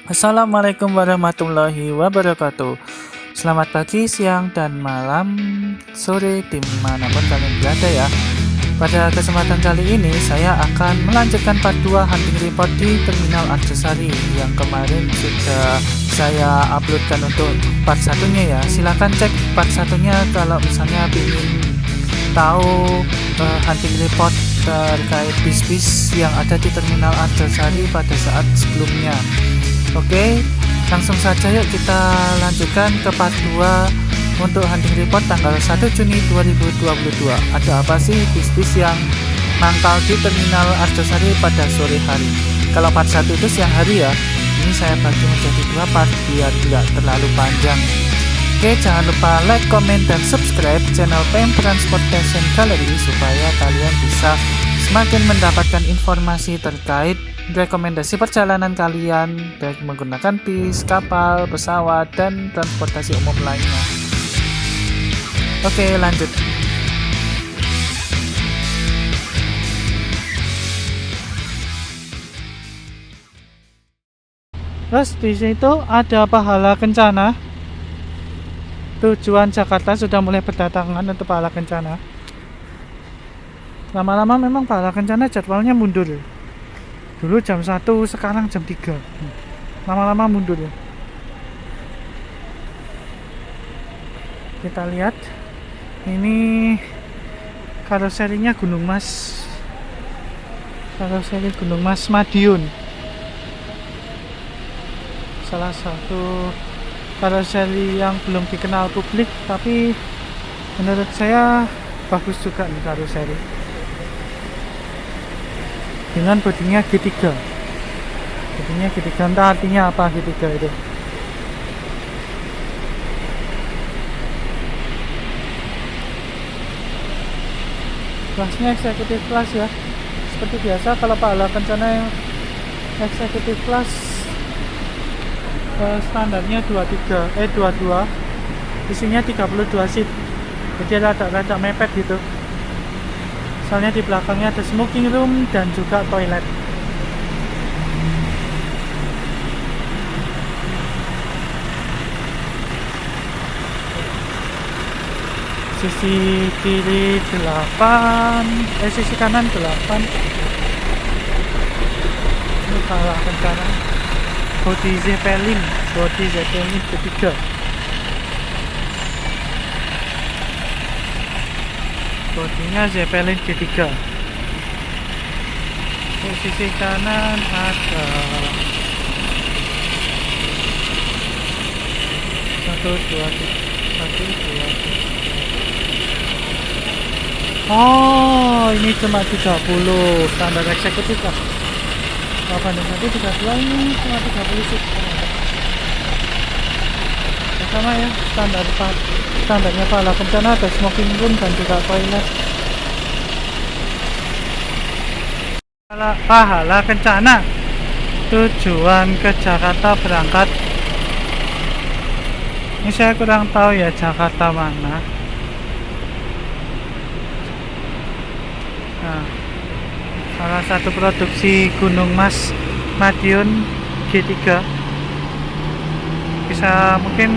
Assalamualaikum warahmatullahi wabarakatuh. Selamat pagi, siang, dan malam, sore, dimanapun kalian berada ya. Pada kesempatan kali ini saya akan melanjutkan part 2 hunting report di Terminal Arjosari yang kemarin sudah saya uploadkan untuk part satunya ya. Silahkan cek part satunya kalau misalnya ingin tahu hunting report terkait bis-bis yang ada di Terminal Arjosari pada saat sebelumnya. Oke, langsung saja yuk kita lanjutkan ke part 2 untuk hunting report tanggal 1 Juni 2022. Ada apa sih bis-bis yang mangkal di Terminal Arjosari pada sore hari? Kalau part 1 itu siang hari ya. Ini saya bagi menjadi 2 part biar tidak terlalu panjang. Oke, jangan lupa like, comment, dan subscribe channel PM Transportation Gallery supaya kalian bisa semakin mendapatkan informasi terkait rekomendasi perjalanan kalian baik menggunakan bis, kapal, pesawat, dan transportasi umum lainnya. Oke, lanjut. Terus di situ ada Pahala Kencana. Tujuan Jakarta sudah mulai berdatangan untuk Pahala Kencana. Lama-lama memang Pahala Kencana jadwalnya mundur. Dulu jam 1, sekarang jam 3. Lama-lama mundur ya. Kita lihat. Ini karoserinya Gunung Mas. Karoseri Gunung Mas Madiun. Salah satu karoseri yang belum dikenal publik, tapi menurut saya bagus juga nih karoseri. Dengan bodinya G3. Bodinya G3, entah artinya apa G3 itu. Kelasnya eksekutif kelas ya. Seperti biasa kalau Pahala Kencana yang eksekutif kelas standarnya 22, isinya 32 seat. Jadi rada-rada mepet gitu. Soalnya di belakangnya ada smoking room dan juga toilet. Sisi kiri 8, sisi kanan 8. Ini Pahala Kencana. Bodi Zeppelin ketiga. Bodinya Zeppelin G3. Sisi kanan ada 1, 2, 3. Oh, ini cuma 30 standar eksekutif lah. Apa nih, nanti 32 ini cuma 30 seat. Sama ya, standarnya Pahala Kencana ada smoking room dan juga toilet. Pahala Kencana tujuan ke Jakarta berangkat. Ini saya kurang tahu ya Jakarta mana. Nah, salah satu produksi Gunung Mas Madiun G3. Bisa mungkin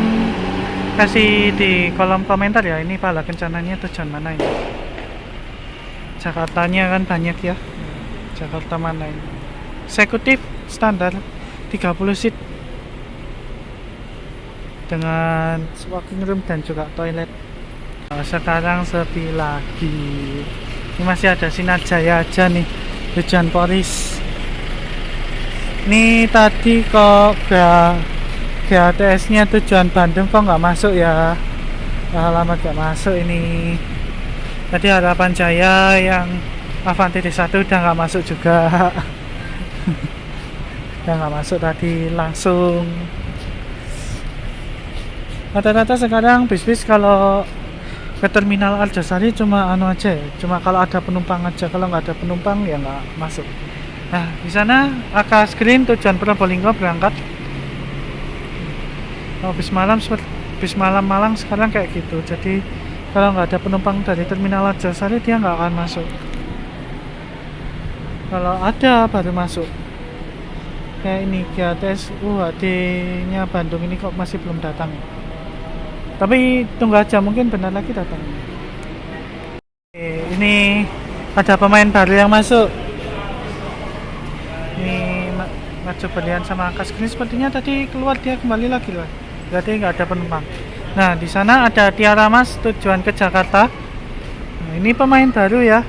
kasih di kolom komentar ya, ini Pahala Kencananya tujuan mana ini. Jakartanya kan banyak ya. Jakarta mana ini? Eksekutif standar 30 seat dengan walking room dan juga toilet. Sekarang sepi lagi. Ini masih ada Sinar Jaya aja nih, tujuan Poris. Ini tadi kok GATS nya tujuan Bandung kok nggak masuk ya. Lama gak masuk ini. Tadi Harapan Jaya yang Avanti D1 udah nggak masuk juga. Udah nggak masuk tadi langsung. Rata-rata sekarang bis-bis kalau ke Terminal Arjosari cuma aja ya, cuma kalau ada penumpang aja, kalau nggak ada penumpang ya nggak masuk. Nah, di sana AK Screen tujuan Probolinggo berangkat. Oh, bis malam Malang sekarang kayak gitu. Jadi kalau nggak ada penumpang dari Terminal Arjosari dia nggak akan masuk. Kalau ada baru masuk. Kayak ini Kia TS UHD nya Bandung ini kok masih belum datang. Tapi tunggu aja, mungkin bentar lagi datang. Ini ada pemain baru yang masuk. Ini maju berlian sama Angkas ini sepertinya tadi keluar, dia kembali lagi loh. Berarti nggak ada penumpang. Nah, di sana ada Tiara Mas tujuan ke Jakarta. Nah, ini pemain baru ya.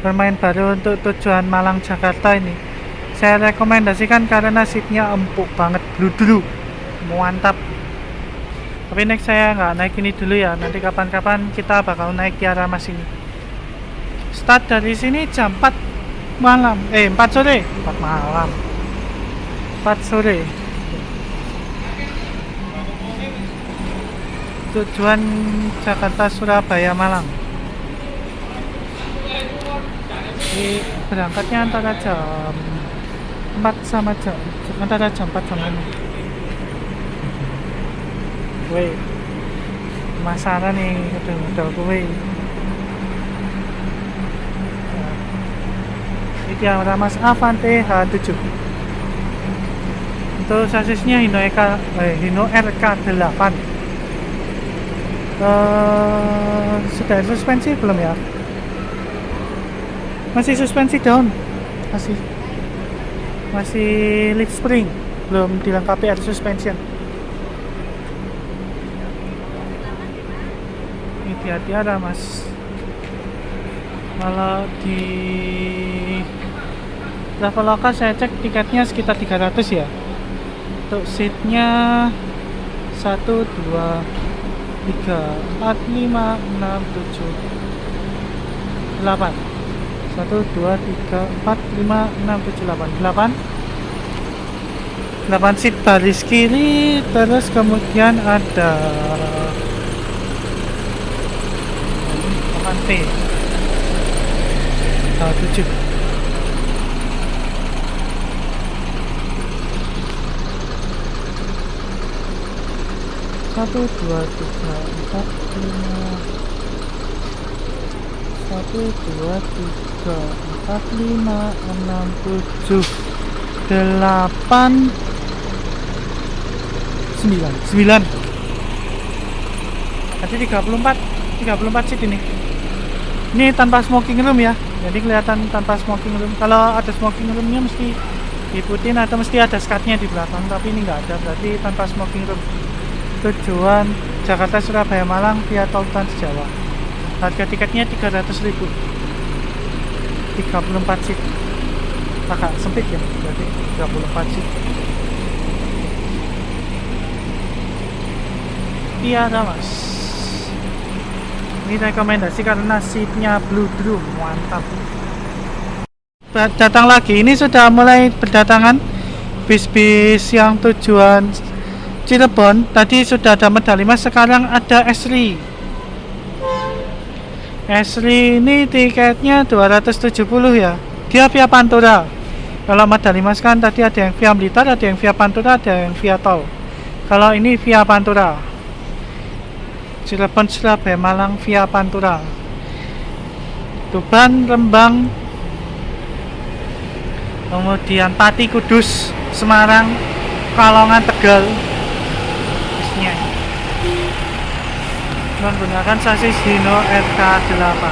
Pemain baru untuk tujuan Malang Jakarta ini. Saya rekomendasikan karena seatnya empuk banget, bludru, mantap. Tapi next saya nggak naik ini dulu ya. Nanti kapan-kapan kita bakal naik Tiara Mas ini. Start dari sini jam 4 malam. 4 sore. 4 malam. 4 sore. Tujuan Jakarta Surabaya Malang. Jadi berangkatnya antara jam 4 sama antara jam 4 sama 5. Woi, masalah nih udah gue. Ini dia Ramas Avante H7. Untuk sasisnya Hino RK8. Sudah suspensi belum ya? Masih suspensi down, masih leaf spring, belum dilengkapi air suspension. Ini hati-hati Mas. Kalau di Traveloka saya cek tiketnya sekitar 300 ya. Untuk seatnya 1, 2, 3, 4, 5, 6, 7, 8. 1, 2, 3, 4, 5, 6, 7, 8 seat baris kiri. Terus kemudian ada 8P 7. Satu, dua, tiga, empat, lima. 1, 2, 3, 4, 5, 6, 7, 8, 9. Nanti 34 seat ini. Ini tanpa smoking room ya. Jadi kelihatan tanpa smoking room. Kalau ada smoking roomnya mesti diikutin atau mesti ada skatnya di belakang. Tapi ini nggak ada, berarti tanpa smoking room. Tujuan Jakarta Surabaya Malang via Tol Trans Jawa. Harga tiketnya 300.000. 34 seat. Agak sempit ya, berarti 34 seat. Tiara Mas. Ini rekomendasi karena seatnya bludru, mantap. Datang lagi, ini sudah mulai berdatangan bis-bis yang tujuan Cirebon. Tadi sudah ada medali emas, sekarang ada Esri. Esri ini tiketnya 270 ya. Dia via Pantura. Kalau medali emas kan tadi ada yang via Blitar, ada yang via Pantura, ada yang via tol. Kalau ini via Pantura. Cirebon, Surabaya, Malang via Pantura. Tuban, Rembang, kemudian Pati, Kudus, Semarang, Kalongan, Tegal. Bisnya menggunakan sasis Hino RK8.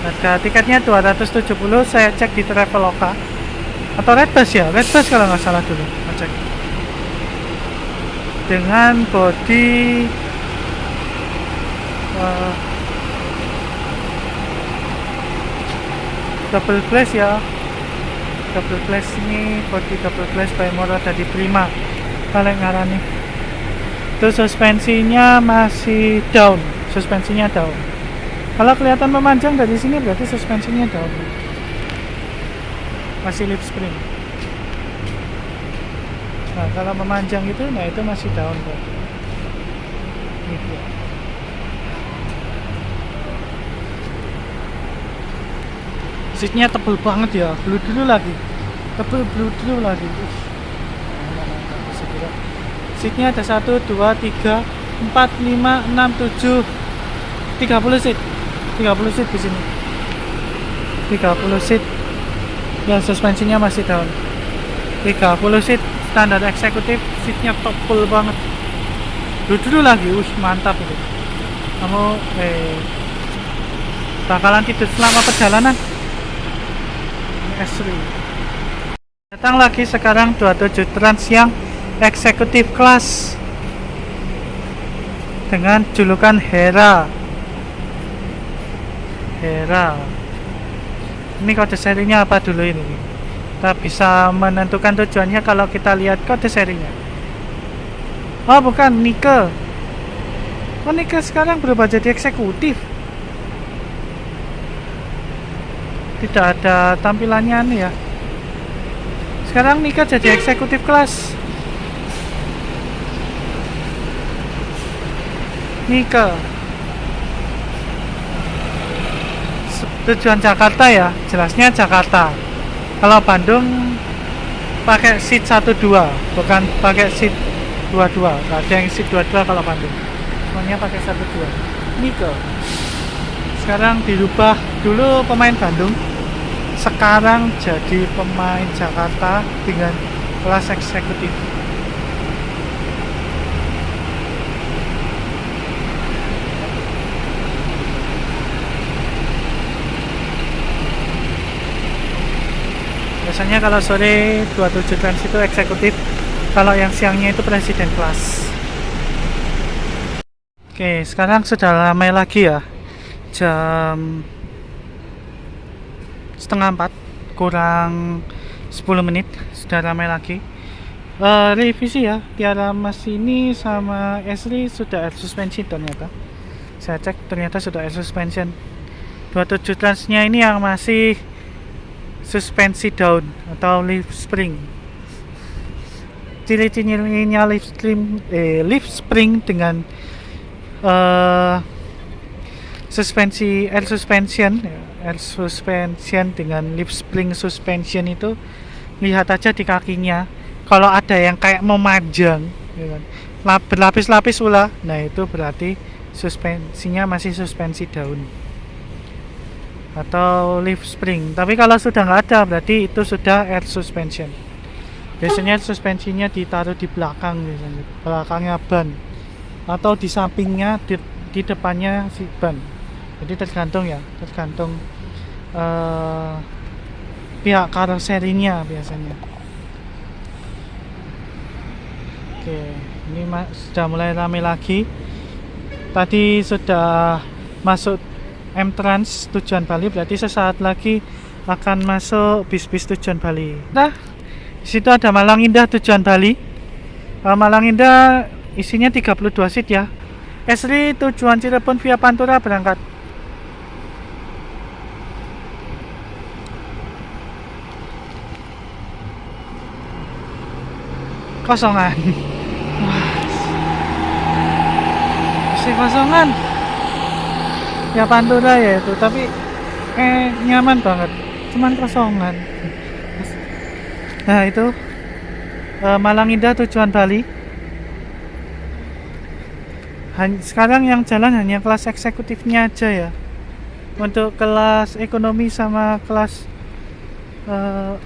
Harga tiketnya 270. Saya cek di Traveloka atau Redbus ya, Redbus kalau nggak salah dulu ngecek. Dengan body double glass ya. Double glass ini body double glass by Mora dari Prima paling ngarani. Itu suspensinya masih down, suspensinya down. Kalau kelihatan memanjang dari sini berarti suspensinya down. Masih leaf spring. Nah, kalau memanjang itu, nah itu masih down berarti. Ini dia. Seatnya tebel banget ya, bludru lagi. Bludru lagi. Seatnya ada 1, 2, 3, 4, 5, 6, 7, 30 seat. 30 seat di sini. 30 seat. Ya, suspensinya masih down. 30 seat standar eksekutif, seatnya top full banget. Dulu lagi, mantap itu. Kamu bakalan tidur selama perjalanan. S3. Datang lagi sekarang 27 Trans yang eksekutif kelas dengan julukan Hera. Ini kode serinya apa dulu ini? Kita bisa menentukan tujuannya kalau kita lihat kode serinya. Oh bukan, Nike. Oh Nike sekarang berubah jadi eksekutif. Tidak ada tampilannya nih ya. Sekarang Nike jadi eksekutif kelas. Nike. Tujuan Jakarta ya, jelasnya Jakarta. Kalau Bandung pakai seat 12, bukan pakai seat 22. Gak ada yang seat 22 kalau Bandung. Semuanya pakai 12. Nike. Sekarang dirubah, dulu pemain Bandung, sekarang jadi pemain Jakarta dengan kelas eksekutif. Biasanya kalau sore 27 Trans itu eksekutif, kalau yang siangnya itu presiden kelas. Oke, sekarang sudah ramai lagi ya. Jam setengah 4 kurang 10 menit sudah ramai lagi. Revisi ya, Tiara Mas ini sama Esri sudah air suspension ternyata. Saya cek ternyata sudah air suspension. 27 Transnya ini yang masih suspensi daun atau leaf spring. Ciri-cirinya leaf spring dengan suspensi air suspension dengan leaf spring suspension itu lihat aja di kakinya. Kalau ada yang kayak memajang, ya kan, berlapis-lapis pula, nah itu berarti suspensinya masih suspensi daun atau leaf spring. Tapi kalau sudah nggak ada berarti itu sudah air suspension. Biasanya suspensinya ditaruh di belakang, misalnya belakangnya ban atau di sampingnya, di depannya si ban. Jadi tergantung ya, tergantung pihak karoserinya biasanya. Oke, ini sudah mulai ramai lagi. Tadi sudah masuk M-Trans tujuan Bali, berarti sesaat lagi akan masuk bis-bis tujuan Bali. Nah, di situ ada Malang Indah tujuan Bali. Malang Indah isinya 32 seat ya. Esri tujuan Cirebon via Pantura berangkat. Kosongan. Masih kosongan. Ya Pantura ya itu, tapi nyaman banget, cuman kosongan. Nah itu Malang Indah tujuan Bali. Sekarang yang jalan hanya kelas eksekutifnya aja ya. Untuk kelas ekonomi sama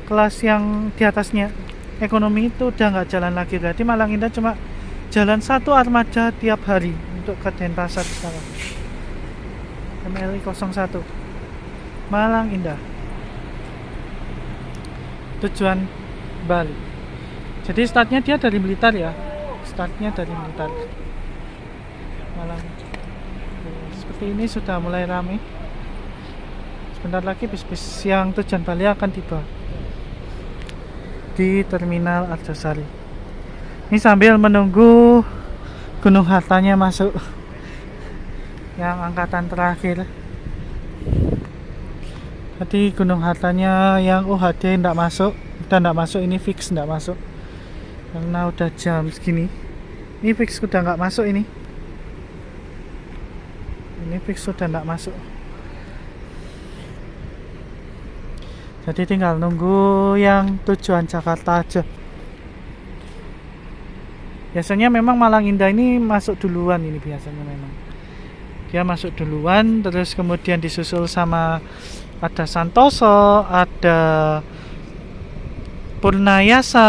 kelas yang di atasnya ekonomi itu udah nggak jalan lagi. Berarti Malang Indah cuma jalan satu armada tiap hari untuk ke Denpasar sekarang. MLI 01 Malang Indah tujuan Bali. Jadi startnya dia dari Blitar ya, startnya dari Blitar. Malang. Seperti ini sudah mulai ramai. Sebentar lagi bis-bis yang tujuan Bali akan tiba di Terminal Arjosari. Ini sambil menunggu Gunung Hartanya masuk, yang angkatan terakhir. Tadi Gunung Hartanya yang UHD tidak masuk, udah tidak masuk, ini fix tidak masuk karena udah jam segini. Ini fix udah nggak masuk, ini fix sudah tidak masuk. Jadi tinggal nunggu yang tujuan Jakarta aja. Biasanya memang Malang Indah ini masuk duluan, ini biasanya memang dia masuk duluan, terus kemudian disusul sama ada Santoso, ada Purnayasa,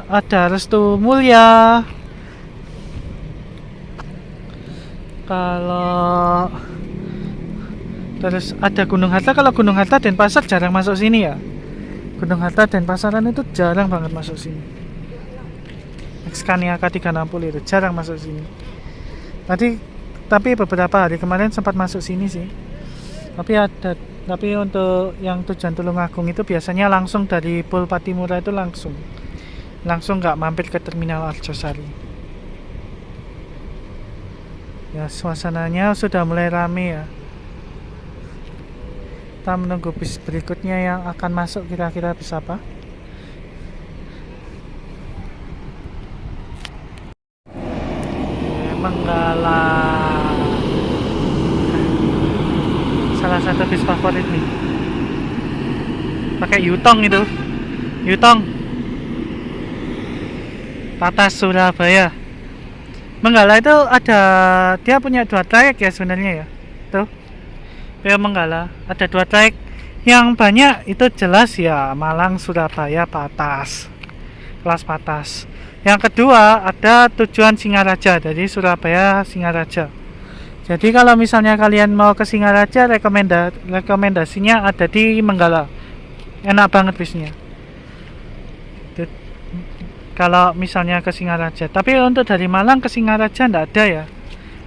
ada Restu Mulya. Kalau terus ada Gunung Hatta. Kalau Gunung Hatta Denpasar jarang masuk sini ya. Gunung Hatta Denpasaran itu jarang banget masuk sini. Scania K360 itu jarang masuk sini. Tapi beberapa hari kemarin sempat masuk sini sih. Tapi untuk yang tujuan Tulungagung itu biasanya langsung dari Pul Patimura itu langsung nggak mampir ke Terminal Arjosari. Ya, suasananya sudah mulai rame ya. Kita menunggu bis berikutnya yang akan masuk, kira-kira bis apa. Menggala, salah satu bis favorit nih, pakai Yutong itu, Yutong Patas Surabaya. Menggala itu dia punya 2 trayek ya sebenarnya ya. Tuh, PO Menggala ada 2 trayek. Yang banyak itu jelas ya Malang Surabaya Patas, kelas Patas. Yang kedua ada tujuan Singaraja dari Surabaya Singaraja. Jadi kalau misalnya kalian mau ke Singaraja, rekomendasinya ada di Menggala. Enak banget bisnya. Kalau misalnya ke Singaraja. Tapi untuk dari Malang ke Singaraja enggak ada ya.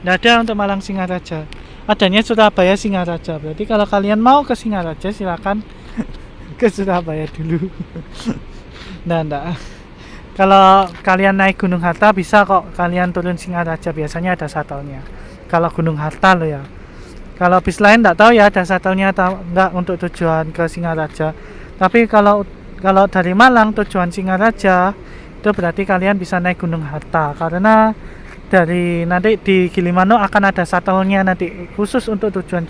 Enggak ada untuk Malang Singaraja. Adanya Surabaya Singaraja. Berarti kalau kalian mau ke Singaraja silakan ke Surabaya dulu. Enggak. Kalau kalian naik Gunung Hatta bisa kok kalian turun Singaraja, biasanya ada shuttle-nya. Kalau Gunung Hatta lo ya. Kalau bis lain enggak tahu ya ada shuttle-nya atau enggak untuk tujuan ke Singaraja. Tapi kalau dari Malang tujuan Singaraja itu berarti kalian bisa naik Gunung Hatta, karena dari nanti di Gilimanuk akan ada shuttle-nya nanti khusus untuk tujuan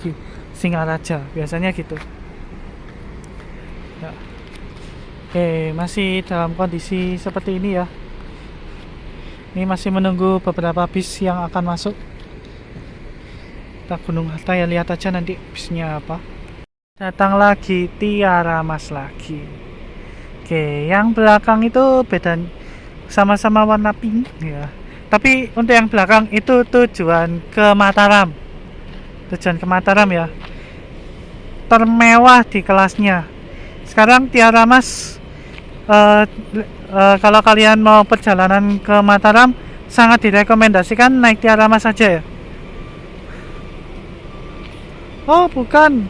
Singaraja, biasanya gitu ya. Oke, masih dalam kondisi seperti ini ya. Ini masih menunggu beberapa bis yang akan masuk. Kita Gunung Hatta ya, lihat aja nanti bisnya apa. Datang lagi Tiara Mas lagi. Oke, yang belakang itu beda, sama-sama warna pink ya. Tapi untuk yang belakang itu tujuan ke Mataram. Tujuan ke Mataram ya. Termewah di kelasnya. Sekarang Tiara Mas kalau kalian mau perjalanan ke Mataram sangat direkomendasikan naik Tiara Mas saja ya. Oh, bukan.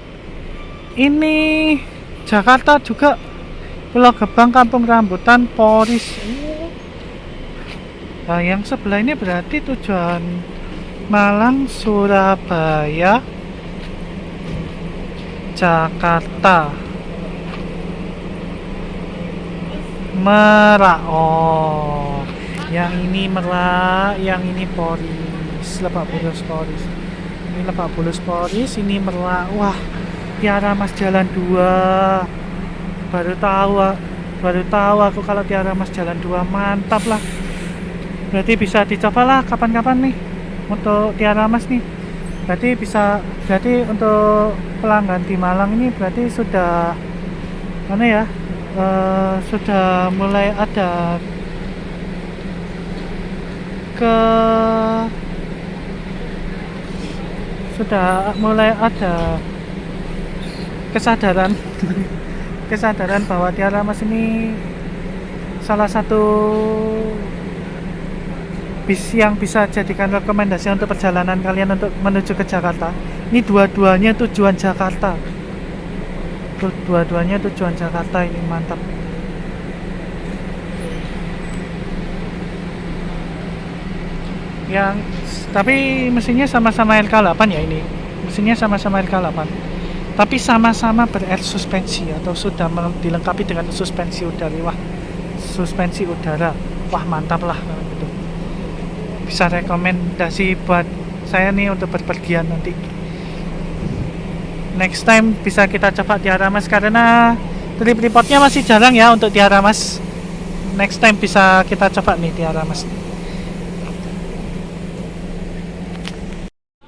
Ini Jakarta juga. Pulau Gebang, Kampung Rambutan, Poris. Nah, yang sebelah ini berarti tujuan Malang, Surabaya, Jakarta, Merak. Oh, yang ini Merak, yang ini Poris, Lebak Bulus Poris. Ini Lebak Bulus Poris, ini Merak. Wah, Tiara Mas Jalan 2. Baru tahu aku kalau Tiara Mas Jalan 2, mantap lah. Berarti bisa dicoba lah kapan-kapan nih untuk Tiara Mas nih. Berarti untuk pelanggan di Malang ini berarti sudah mana ya, sudah mulai ada kesadaran kesadaran bahwa Tiara Mas ini salah satu bis yang bisa jadikan rekomendasi untuk perjalanan kalian untuk menuju ke Jakarta. Ini dua-duanya tujuan Jakarta. Dua-duanya tujuan Jakarta, ini mantap. Tapi mesinnya sama-sama LK8 ya ini. Mesinnya sama-sama LK8. Tapi sama-sama ber-air suspensi atau sudah dilengkapi dengan suspensi udara. Suspensi udara. Wah, mantap lah gitu. Bisa rekomendasi buat saya nih untuk berpergian nanti. Next time bisa kita coba Tiara Mas, karena trip reportnya masih jarang ya untuk Tiara Mas. Next time bisa kita coba nih Tiara Mas.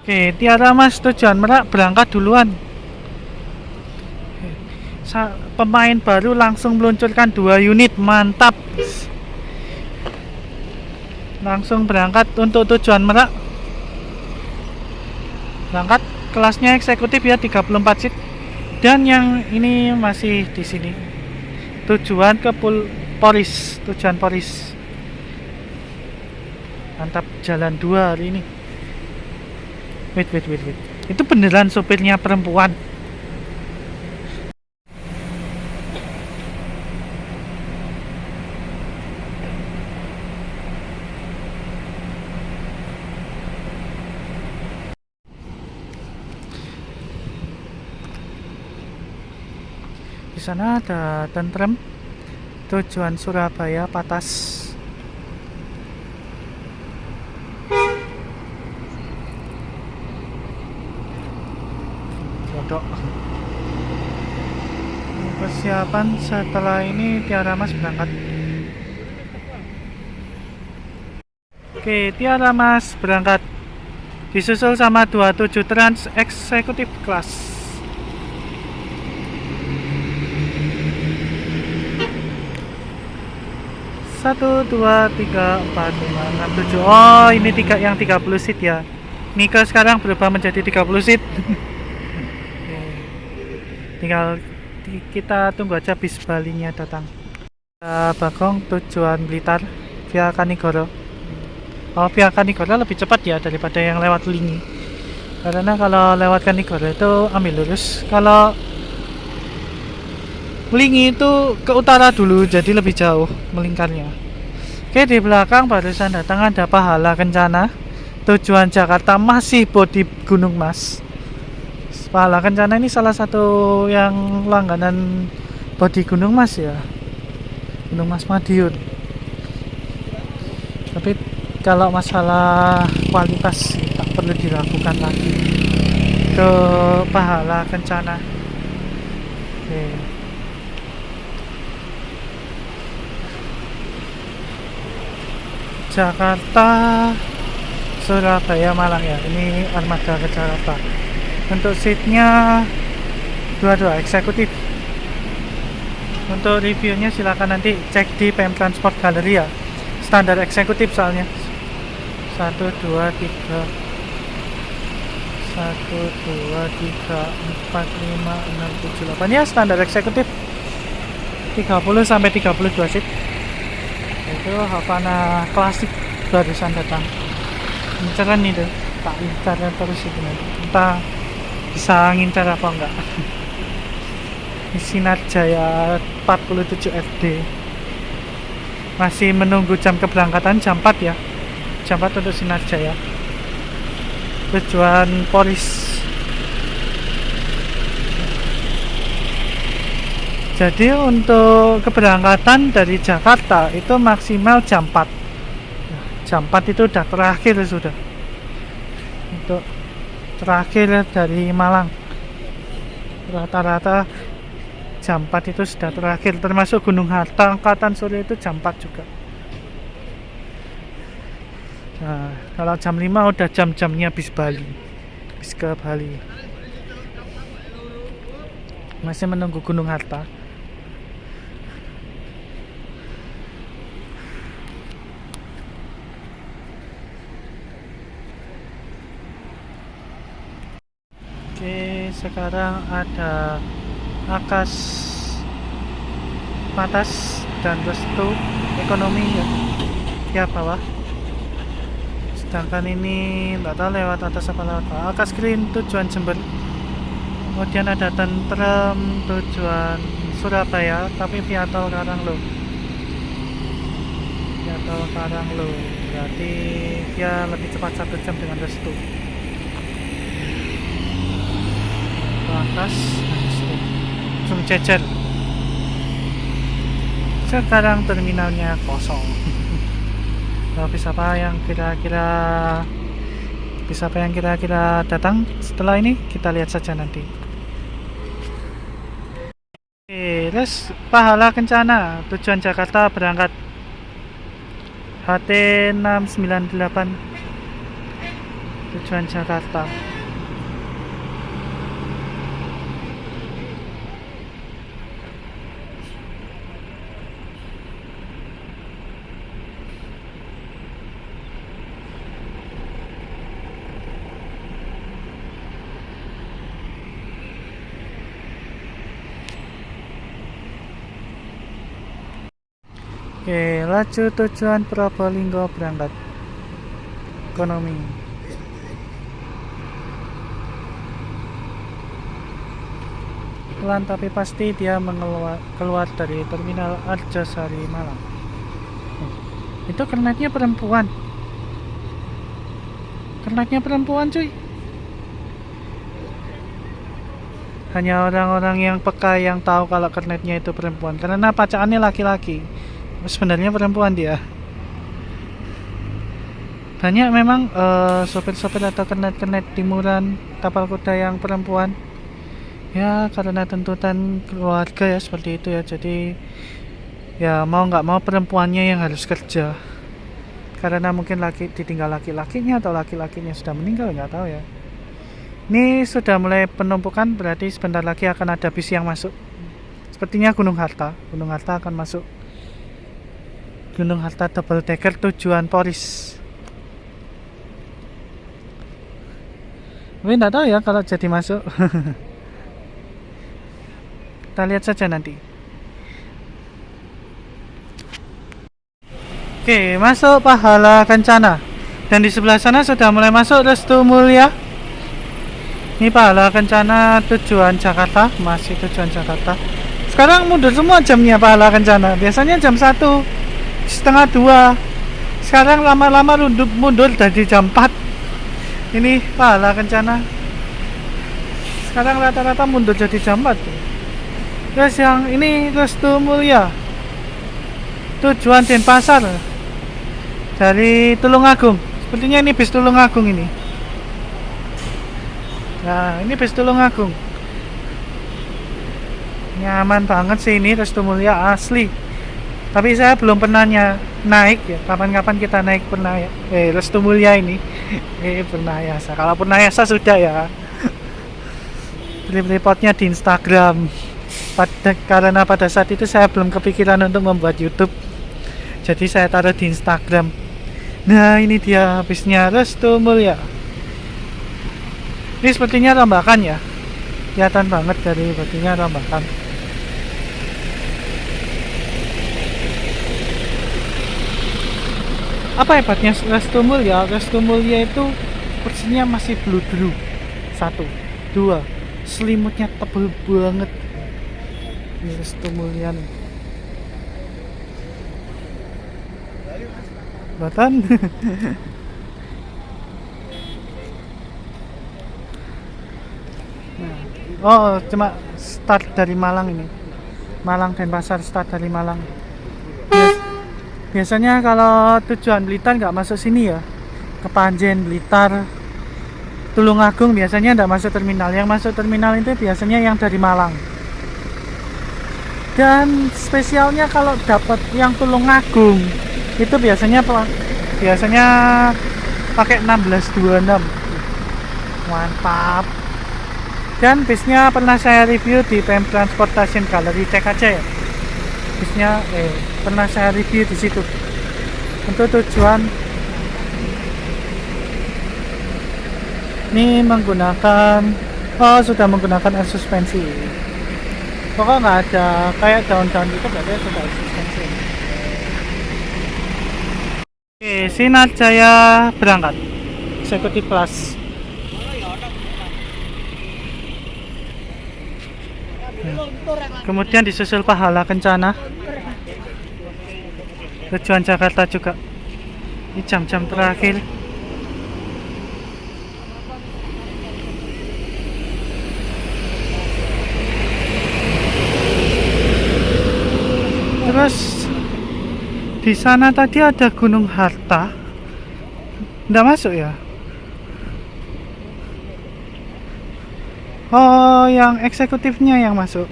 Oke, Tiara Mas tujuan Merak berangkat duluan. pemain baru langsung meluncurkan 2 unit, mantap. Langsung berangkat untuk tujuan Merak. Berangkat kelasnya eksekutif ya, 34 seat. Dan yang ini masih di sini. Tujuan ke Polis, tujuan Polis. Mantap, jalan 2 hari ini. Wait. Itu beneran sopirnya perempuan. Di sana ada tentrem, tujuan Surabaya Patas. Bodoh. Persiapan setelah ini Tiara Mas berangkat. Oke, Tiara Mas berangkat. Disusul sama 27 Trans Executive Class. 1, 2, 3, 4, 5, 6, 7. Oh, ini yang 30 seat ya. Nika sekarang berubah menjadi 30 seat. Tinggal kita tunggu aja bis Balinya datang. Bagong tujuan Blitar via Kanigoro. Oh, via Kanigoro lebih cepat ya daripada yang lewat Lingi. Karena kalau lewat Kanigoro itu ambil lurus. Kalau Lingi itu ke utara dulu, jadi lebih jauh melingkarnya. Oke, di belakang barusan datang ada Pahala Kencana. Tujuan Jakarta masih bodi Gunung Mas. Pahala Kencana ini salah satu yang langganan bodi Gunung Mas ya. Gunung Mas Madiun. Tapi kalau masalah kualitas tak perlu diragukan lagi. Ke Pahala Kencana. Oke. Jakarta, Surabaya, Malang ya. Ini armada ke Jakarta. Untuk seatnya 22 eksekutif. Untuk reviewnya silakan nanti cek di PM Transport Gallery ya. Standar eksekutif soalnya. 1, 2, 3 1, 2, 3, 4, 5, 6, 7, 8 ya, standar eksekutif 30 sampai 32 seat. Itu Havana klasik barusan datang. Incaran itu tak incar terus itu nanti. Entah bisa ngincar apa enggak. Sinar Jaya 47 FD masih menunggu jam keberangkatan jam 4 ya. Jam 4 untuk Sinar Jaya. Tujuan Polis. Jadi untuk keberangkatan dari Jakarta itu maksimal jam 4. Jam 4 itu udah terakhir sudah. Untuk terakhir dari Malang. Rata-rata jam 4 itu sudah terakhir, termasuk Gunung Harta angkatan sore itu jam 4 juga. Nah, kalau jam 5 udah jam-jamnya bis Bali. Bis ke Bali. Masih menunggu Gunung Harta. Oke, sekarang ada Akas Patas dan Restu Ekonomi ya, ya bawah. Sedangkan ini nggak tahu lewat atas apa lewat bawah. Akas Green tujuan Jember. Kemudian ada Tentrem tujuan Surabaya tapi via tol Karanglo. Via tol Karanglo. Berarti dia lebih cepat 1 jam dengan Restu. Atas langsung cecer. Sekarang terminalnya kosong. Bis apa yang kira-kira datang setelah ini kita lihat saja nanti. Oke, terus Pahala Kencana tujuan Jakarta berangkat HT 698 tujuan Jakarta. Oke, laju tujuan Probolinggo berangkat. Ekonomi. Pelan tapi pasti dia keluar dari Terminal Arjosari Malang. Itu kernetnya perempuan. Kernetnya perempuan cuy. Hanya orang-orang yang peka yang tahu kalau kernetnya itu perempuan. Karena pacaannya laki-laki. Sebenarnya perempuan dia. Banyak memang sopir-sopir atau kernet-kernet timuran tapal kuda yang perempuan. Ya karena tuntutan keluarga ya seperti itu ya. Jadi ya mau nggak mau perempuannya yang harus kerja. Karena mungkin ditinggal laki-lakinya atau laki-lakinya sudah meninggal, nggak tahu ya. Ini sudah mulai penumpukan, berarti sebentar lagi akan ada bis yang masuk. Sepertinya Gunung Harta akan masuk. Gunung Harta double decker tujuan Poris. Tapi nggak tahu ya kalau jadi masuk. Kita lihat saja nanti. Oke, masuk Pahala Kencana. Dan di sebelah sana sudah mulai masuk Restu Mulia. Ini Pahala Kencana tujuan Jakarta, masih tujuan Jakarta. Sekarang mundur semua jamnya Pahala Kencana. Biasanya jam 1, setengah 2. Sekarang lama-lama mundur dari jam 4. Ini Pahala Kencana. Sekarang rata-rata mundur jadi jam 4. Terus yang ini Restu Mulia tujuan Denpasar dari Tulungagung. Sepertinya ini bis Tulungagung ini. Nah ini bis Tulungagung. Nyaman banget sih ini Restu Mulia asli. Tapi saya belum pernah naik ya. Kapan-kapan kita naik pernah ya. Restu Mulia ini. Pernah ya. Kalau pernah ya sudah ya. Repotnya di Instagram. Karena pada saat itu saya belum kepikiran untuk membuat YouTube, jadi saya taruh di Instagram. Nah ini dia bisnya Restu Mulia. Ini sepertinya Rambakan ya, kelihatan banget dari batunya Rambakan. Apa hebatnya Restu Mulia? Restu Mulia itu kursinya masih blue. 1, 2, selimutnya tebel banget. Restu Mulia nih. Batan. Oh, cuma start dari Malang ini. Malang Denpasar start dari Malang. Biasanya kalau tujuan Blitar nggak masuk sini ya. Kepanjen, Blitar, Tulungagung biasanya nggak masuk terminal. Yang masuk terminal itu biasanya yang dari Malang. Dan spesialnya kalau dapat yang Tulungagung itu biasanya pakai 1626. Mantap. Dan bisnya pernah saya review di PM Transportation Gallery, cek aja ya. Bisnya pernah saya review di situ. Untuk tujuan ini sudah menggunakan air suspensi. Pokoknya nggak ada kayak daun-daun gitu, berarti sudah suspensi. Oke, Sinar Jaya berangkat eksekutif kelas. Kemudian disusul Pahala Kencana tujuan Jakarta juga. Ini jam-jam terakhir. Terus di sana tadi ada Gunung Harta. Nggak masuk ya? Oh, yang eksekutifnya yang masuk.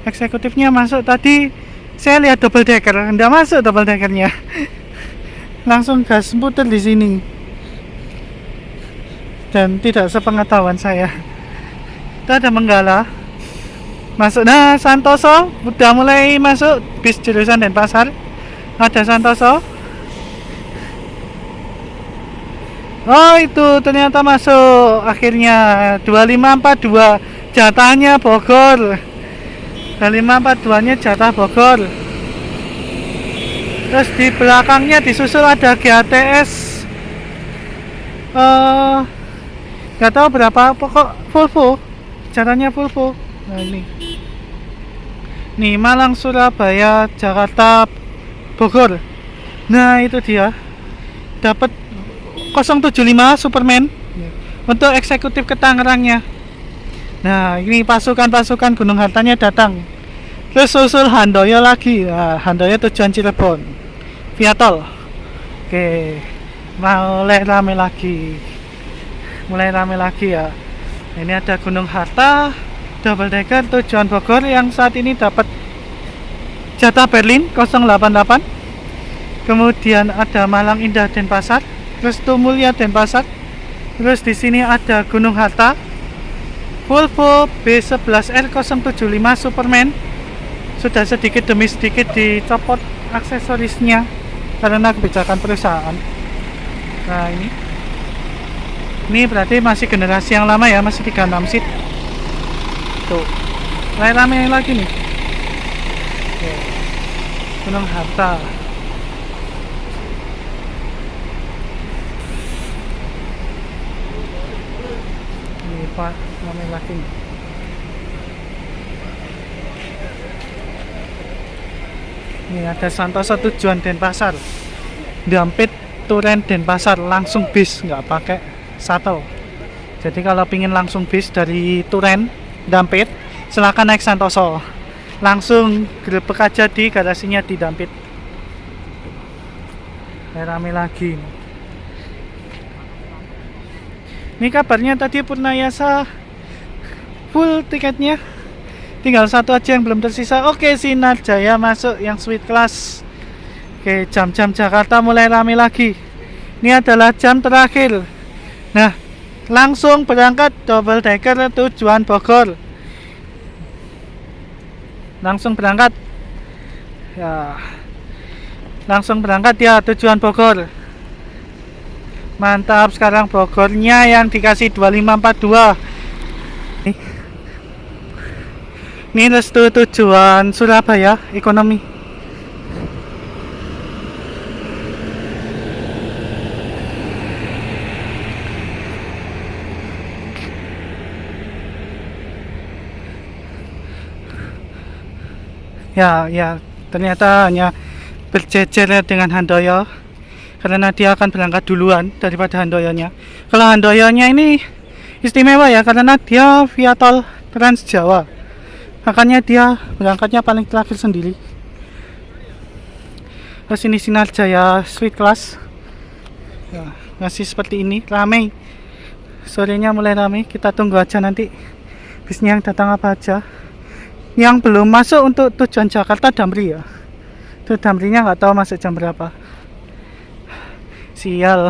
Eksekutifnya masuk tadi. Saya lihat double decker, nggak masuk double deckernya. Langsung gas puter di sini. Dan tidak sepengetahuan saya. Itu ada Menggala. Masuk. Nah, Santoso udah mulai masuk bis jurusan Denpasar. Ada Santoso. Oh, itu ternyata masuk akhirnya 2542 jatahnya Bogor. 2542 nya jatah Bogor. Terus di belakangnya disusul ada GATS, nggak tahu berapa, pokok Volvo, caranya Volvo. Nah ini nih, Malang, Surabaya, Jakarta, Bogor. Nah itu dia, dapat 075 Superman untuk eksekutif ke Tangerangnya. Nah ini pasukan Gunung Hartanya datang. Terus susul Handoyo lagi. Nah, Handoyo tujuan Cirebon via tol. Oke, mulai rame lagi ya. Ini ada Gunung Harta double decker tujuan Bogor yang saat ini dapat jatah Berlin 088. Kemudian ada Malang Indah Denpasar, terus Tumulya Denpasar. Terus di sini ada Gunung Harta Volvo B11R 075 Superman. Sudah sedikit demi sedikit dicopot aksesorisnya karena kebijakan perusahaan. Nah ini berarti masih generasi yang lama ya, masih 36 seat. Tuh, rame lagi nih. Oke. Gunung Harta. Ini Pak, rame lagi nih. Ini ada Santosa tujuan Denpasar, Dampit Turen Denpasar, langsung bis, nggak pakai shuttle. Jadi kalau pingin langsung bis dari Turen Dampit, silakan naik Santoso, langsung grebek aja di garasinya di Dampit. Rame lagi. Ini kabarnya tadi Purnayasa full tiketnya, tinggal satu aja yang belum tersisa. Oke, Sinar Jaya masuk yang suite class. Oke, jam-jam Jakarta mulai rame lagi. Ini adalah jam terakhir. Nah, langsung berangkat double decker tujuan Bogor. Langsung berangkat ya, tujuan Bogor. Mantap, sekarang Bogornya yang dikasih 2542. Ini restu tujuan Surabaya ekonomi. Ya, ternyata hanya berjejer dengan Handoyo karena dia akan berangkat duluan daripada Handoyonya. Kalau Handoyonya ini istimewa ya, karena dia via tol Trans Jawa, makanya dia berangkatnya paling terakhir sendiri. Terus ini Sinar Jaya Suite Class ya, masih seperti ini, ramai. Sorenya mulai ramai, kita tunggu aja nanti bisnya yang datang apa aja. Yang belum masuk untuk tujuan Jakarta Damri ya, itu Damrinya nggak tahu masuk jam berapa. Sial.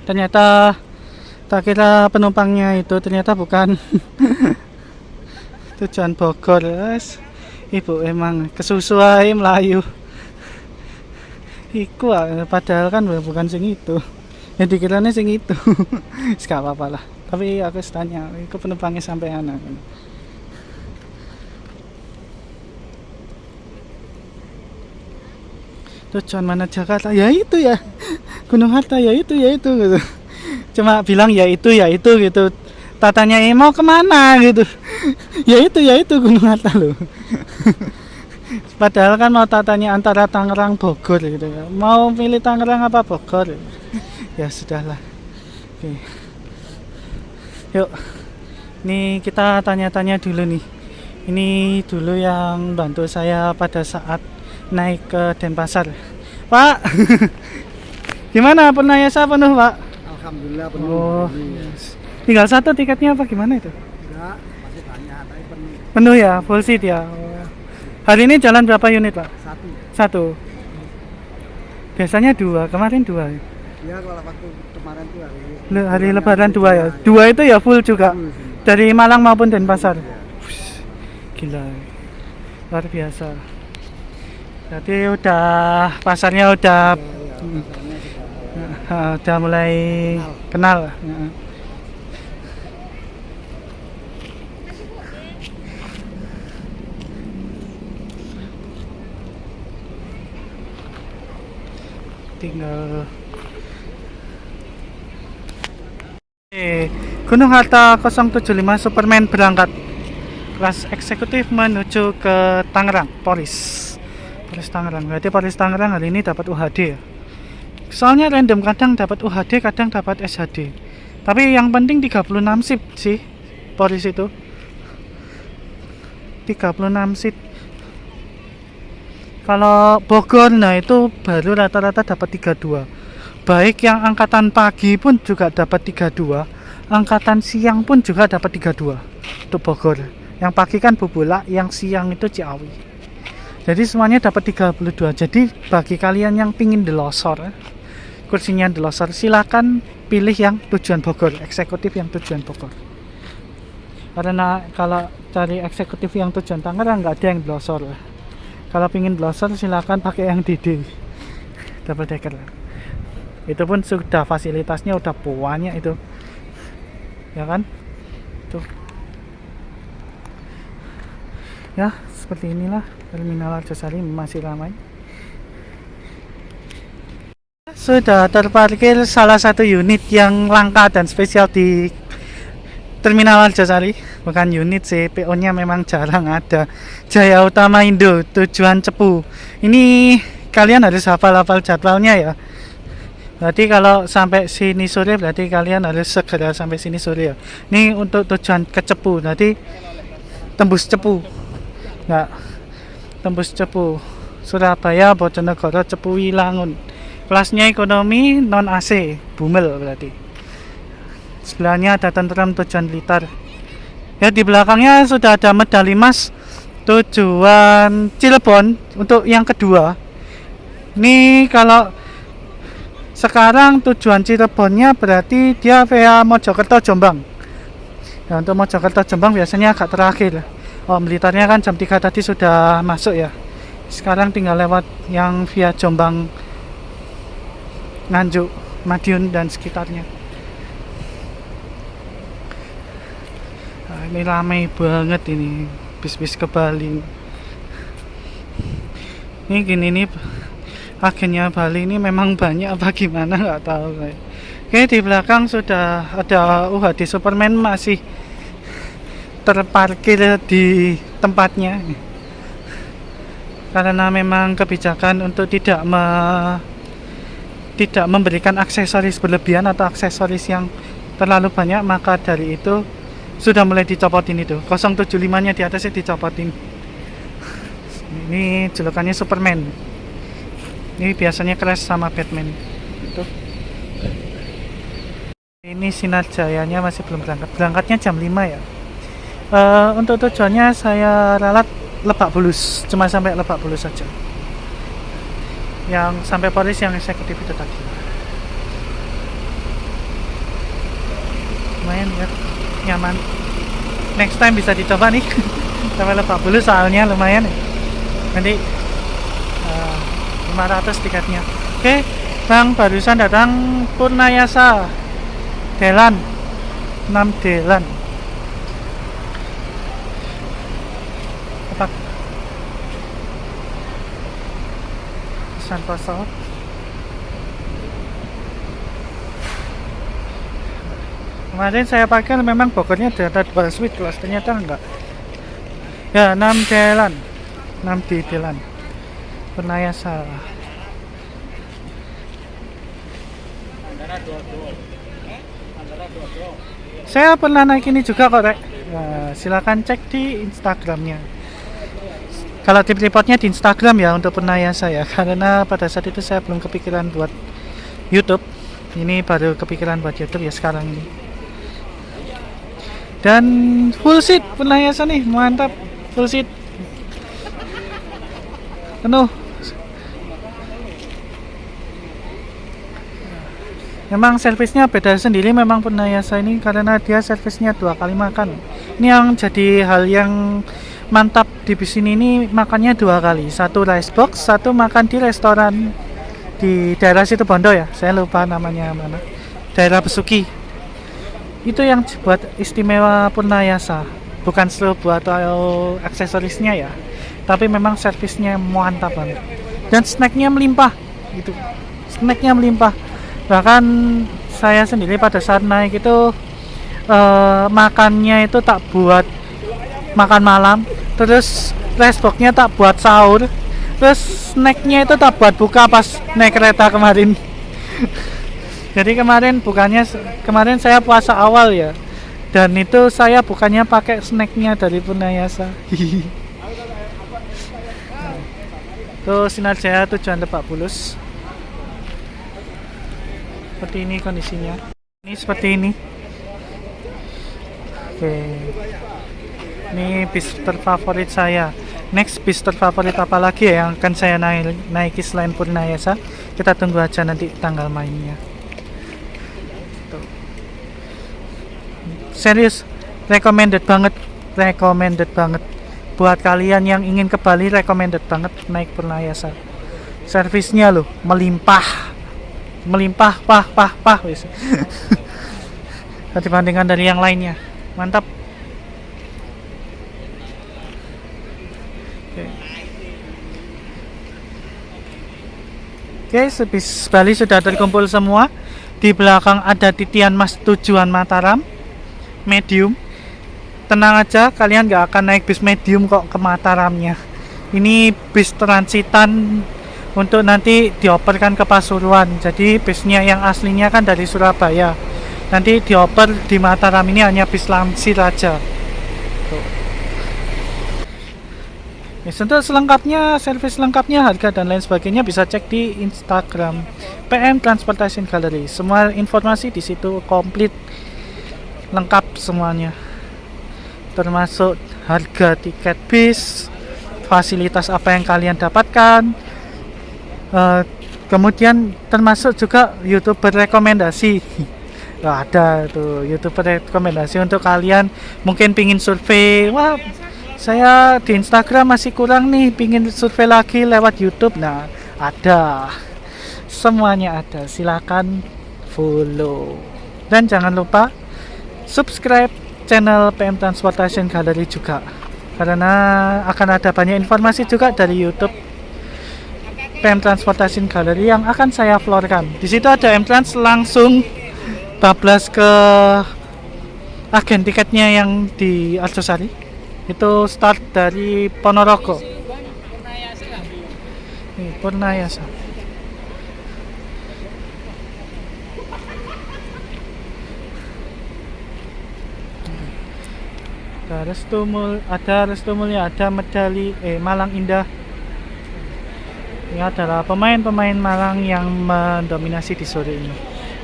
Ternyata tak kira penumpangnya itu ternyata bukan tujuan Bogor. Ibu emang kesusuai Melayu. Iku padahal kan bukan sing itu. Yang dikiranya sing itu. Gak apa-apa lah. Tapi aku tanya, iku penumpangnya sampai anak. Tujuan mana Jakarta? Ya itu ya. Gunung Harta ya itu gitu. Cuma bilang ya itu gitu. Tatanya mau kemana gitu. Ya itu Gunung Harta loh. Padahal kan mau tatanya antara Tangerang Bogor gitu ya. Mau pilih Tangerang apa Bogor? Ya sudahlah. Oke. Yuk. Ini kita tanya-tanya dulu nih. Ini dulu yang bantu saya pada saat naik ke Denpasar. Pak. Gimana Purnayasa penuh, Pak? Alhamdulillah penuh. Oh, yes. Tinggal satu tiketnya apa gimana itu? Enggak, masih banyak, tapi penuh. Penuh ya, full seat ya. Oh. Hari ini jalan berapa unit, Pak? Satu. Biasanya 2, kemarin 2. Ya kalau waktu kemarin tuh Hari Lebaran 2 ya. 2 itu ya full juga. Dari Malang maupun Denpasar. Gila. Luar biasa. Jadi udah pasarnya udah mulai kenal. tinggal Gunung Hatta 075 Superman berangkat kelas eksekutif menuju ke Tangerang, Polis Tangerang. Berarti Polis Tangerang hari ini dapat UHD ya. Soalnya random, kadang dapat UHD, kadang dapat SHD. Tapi yang penting 36 sip sih Polis itu. 36 sip. Kalau Bogor, nah itu baru rata-rata dapat 32. Baik yang angkatan pagi pun juga dapat 32. Angkatan siang pun juga dapat 32 untuk Bogor. Yang pagi kan Bubulak, yang siang itu Ciawi. Jadi semuanya dapat 32. Jadi bagi kalian yang pingin delosor, kursinya delosor, silakan pilih yang tujuan Bogor, eksekutif yang tujuan Bogor. Karena kalau cari eksekutif yang tujuan Tangerang nggak ada yang delosor. Kalau pingin delosor silakan pakai yang DD, double decker. Itu pun sudah fasilitasnya udah banyak itu, ya kan? Tuh, ya seperti inilah Terminal Arjosari masih ramai. Sudah terparkir salah satu unit yang langka dan spesial di Terminal Arjosari. Bukan unit sih, PO nya memang jarang ada. Jaya Utama Indo, tujuan Cepu. Ini kalian harus hafal-hafal jadwalnya ya. Berarti kalau sampai sini sore, berarti kalian harus segera sampai sini sore ya. Ini untuk tujuan ke Cepu, nanti tembus Cepu. Nggak, tembus Cepu. Surabaya, Bojonegoro, Cepu, Wilangun. Kelasnya ekonomi non AC, Bumel berarti. Sebelahnya ada Tentrem tujuan Blitar. Ya, di belakangnya sudah ada medali emas tujuan Cirebon untuk yang kedua. Ini kalau sekarang tujuan Cirebonnya berarti dia via Mojokerto Jombang. Ya, untuk Mojokerto Jombang biasanya agak terakhir. Oh, Blitarnya kan jam 3 tadi sudah masuk ya. Sekarang tinggal lewat yang via Jombang, Nganjuk, Madiun dan sekitarnya. Nah, ini ramai banget ini bis-bis ke Bali. Ini gini nih, agennya Bali ini memang banyak apa gimana nggak tahu. Oke, di belakang sudah ada UHD Superman masih terparkir di tempatnya karena memang kebijakan untuk tidak memberikan aksesoris berlebihan atau aksesoris yang terlalu banyak, maka dari itu sudah mulai dicopotin itu. 075 nya di atasnya dicopotin. Ini julukannya Superman. Ini biasanya crash sama Batman. Itu. Ini Sinar Jayanya masih belum berangkat. Berangkatnya jam 5 ya. Untuk tujuannya saya ralat Lebak Bulus, cuma sampai Lebak Bulus saja. Yang sampai Polis yang eksekutif itu tadi. Lumayan ya, nyaman. Next time bisa dicoba nih. Sampai Lebak Bulus soalnya lumayan ya. Nanti 500 tiketnya. Oke, Bang, barusan datang Purnayasa Delan 6 Delan. Santoso. Kemarin saya pakai memang Bogornya ada 2 suite kelas, ternyata enggak. Ya, 6 Delan. 6 di Delan. Purnayasa. Saya pernah naik ini juga kok, Rek. Nah, silakan cek di Instagramnya. Kalau tip reportnya di Instagram ya untuk Purnayasa ya, karena pada saat itu saya belum kepikiran buat YouTube. Ini baru kepikiran buat YouTube ya sekarang ini. Dan full seat Purnayasa nih, mantap, full seat. Penuh. Memang servisnya beda sendiri memang Purnayasa ini, karena dia servisnya 2 kali makan. Ini yang jadi hal yang mantap di bis ini makannya 2 kali. Satu rice box, satu makan di restoran di daerah situ Bondo ya. Saya lupa namanya mana. Daerah Besuki. Itu yang buat istimewa Purnayasa. Bukan strobo atau aksesorisnya ya, tapi memang servisnya mantap banget. Dan snacknya melimpah gitu. snacknya melimpah. Bahkan saya sendiri pada saat naik itu makannya itu tak buat makan malam, terus lunchboxnya tak buat sahur, terus snacknya itu tak buat buka pas naik kereta kemarin. Jadi kemarin saya puasa awal ya, dan itu saya bukannya pakai snacknya dari Purnayasa. Tuh Sinar Jaya tujuan Lebak Bulus. Seperti ini kondisinya. Ini seperti ini. Oke. Ini bis terfavorit saya. Next bis terfavorit apa lagi ya yang akan saya naiki selain Purnayasa? Kita tunggu aja nanti tanggal mainnya. Tuh. Serius, recommended banget buat kalian yang ingin ke Bali, recommended banget naik Purnayasa. Servisnya loh melimpah wis. Dibandingkan dari yang lainnya, mantap. Oke, bis Bali sudah terkumpul semua. Di belakang ada titian Mas tujuan Mataram medium. Tenang aja, kalian gak akan naik bis medium kok ke Mataramnya. Ini bis transitan untuk nanti dioperkan ke Pasuruan. Jadi bisnya yang aslinya kan dari Surabaya, nanti dioper di Mataram. Ini hanya bis langsir aja. Untuk selengkapnya, servis lengkapnya, harga dan lain sebagainya bisa cek di Instagram PM Transportation Gallery. Semua informasi di situ komplit, lengkap semuanya, termasuk harga tiket bis, fasilitas apa yang kalian dapatkan. Kemudian termasuk juga YouTuber rekomendasi. Ada tuh YouTuber rekomendasi untuk kalian mungkin pingin survei. Wah, saya di Instagram masih kurang nih, pingin survei lagi lewat YouTube. Nah, ada, semuanya ada. Silakan follow dan jangan lupa subscribe channel PM Transportation Gallery juga, karena akan ada banyak informasi juga dari YouTube PM Transportation Gallery yang akan saya florkan. Di situ ada M-Trans, langsung bablas ke agen tiketnya yang di Arjosari. Itu start dari Ponorogo. Purnayasa. Ada Restu Mulia, ada Medali Malang Indah. Ini adalah pemain-pemain Malang yang mendominasi di sore ini.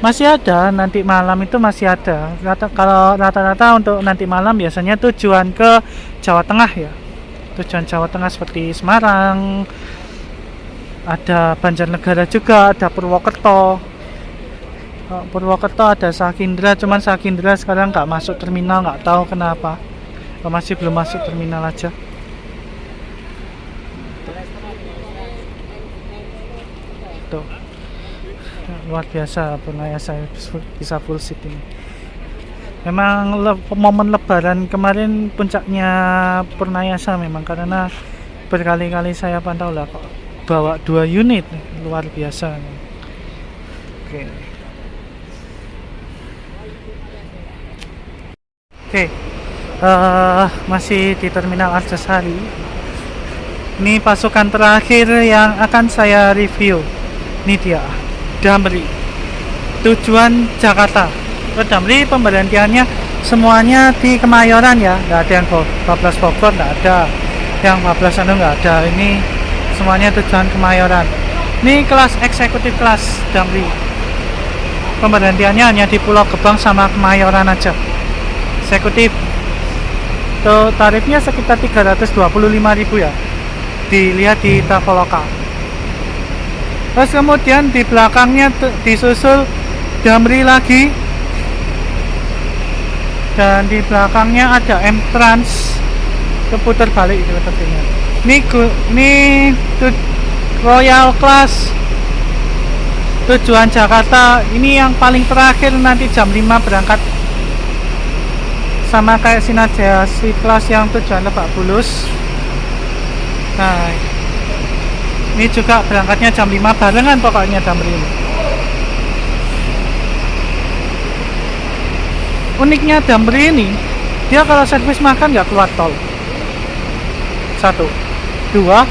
Masih ada, nanti malam itu masih ada. Kalau rata-rata untuk nanti malam biasanya tujuan ke Jawa Tengah ya. Tujuan Jawa Tengah seperti Semarang, ada Banjarnegara juga, ada Purwokerto. Purwokerto ada Sakindra, cuman Sakindra sekarang nggak masuk terminal, nggak tahu kenapa. Masih belum masuk terminal aja. Tuh, luar biasa Purnayasa bisa full seat ini. Memang momen Lebaran kemarin puncaknya Purnayasa memang, karena berkali-kali saya pantau lah kok bawa 2 unit, luar biasa. Oke. Masih di Terminal Arjosari. Ini pasukan terakhir yang akan saya review. Ini dia, Damri, tujuan Jakarta. Damri pemberhentiannya semuanya di Kemayoran ya, nggak ada yang bablas Bogor, nggak ada yang bablas nggak ada. Ini semuanya tujuan Kemayoran. Ini kelas eksekutif kelas Damri. Pemberhentiannya hanya di Pulau Gebang sama Kemayoran aja. Eksekutif. Tuh, tarifnya sekitar 325.000 ya. Dilihat di Traveloka. Terus kemudian di belakangnya disusul Damri lagi, dan di belakangnya ada M-Trans, keputar balik itu sepertinya. Ini Royal Class tujuan Jakarta. Ini yang paling terakhir, nanti jam 5 berangkat, sama kayak Sinar Jaya Suite Class yang tujuan Lebak Bulus. Nah, ini juga berangkatnya jam 5 barengan pokoknya Damri ini. uniknya Damri ini, dia kalau servis makan nggak keluar tol. Satu, dua,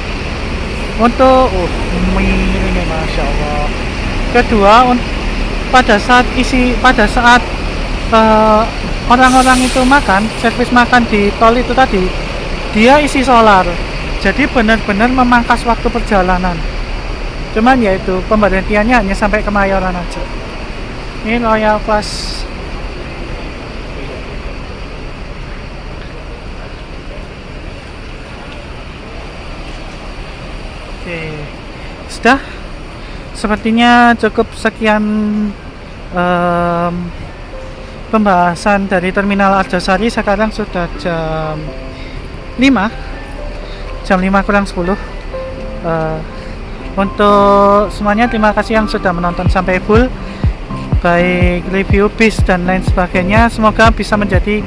untuk mie ini masya Allah. Kedua, pada saat orang-orang itu makan, servis makan di tol itu tadi, dia isi solar. Jadi benar-benar memangkas waktu perjalanan. Cuman ya itu pemberhentiannya hanya sampai Kemayoran aja. Ini Royal Class. Oke, sudah. Sepertinya cukup sekian pembahasan dari Terminal Arjosari. Sekarang sudah jam 5 kurang 10. Untuk semuanya terima kasih yang sudah menonton sampai full, baik review bis dan lain sebagainya. Semoga bisa menjadi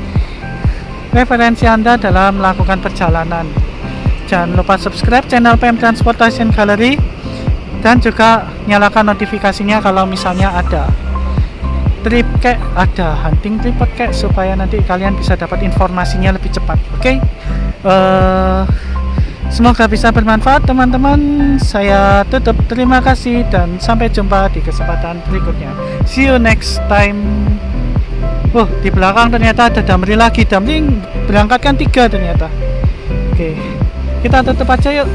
referensi Anda dalam melakukan perjalanan. Jangan lupa subscribe channel PM Transportation Gallery dan juga nyalakan notifikasinya kalau misalnya ada trip kayak ada hunting trip kayak, supaya nanti kalian bisa dapat informasinya lebih cepat. Oke? Semoga bisa bermanfaat teman-teman. Saya tutup, terima kasih dan sampai jumpa di kesempatan berikutnya. See you next time. Di belakang ternyata ada Damri lagi. Damri berangkat kan 3 ternyata. Oke, kita tutup aja yuk.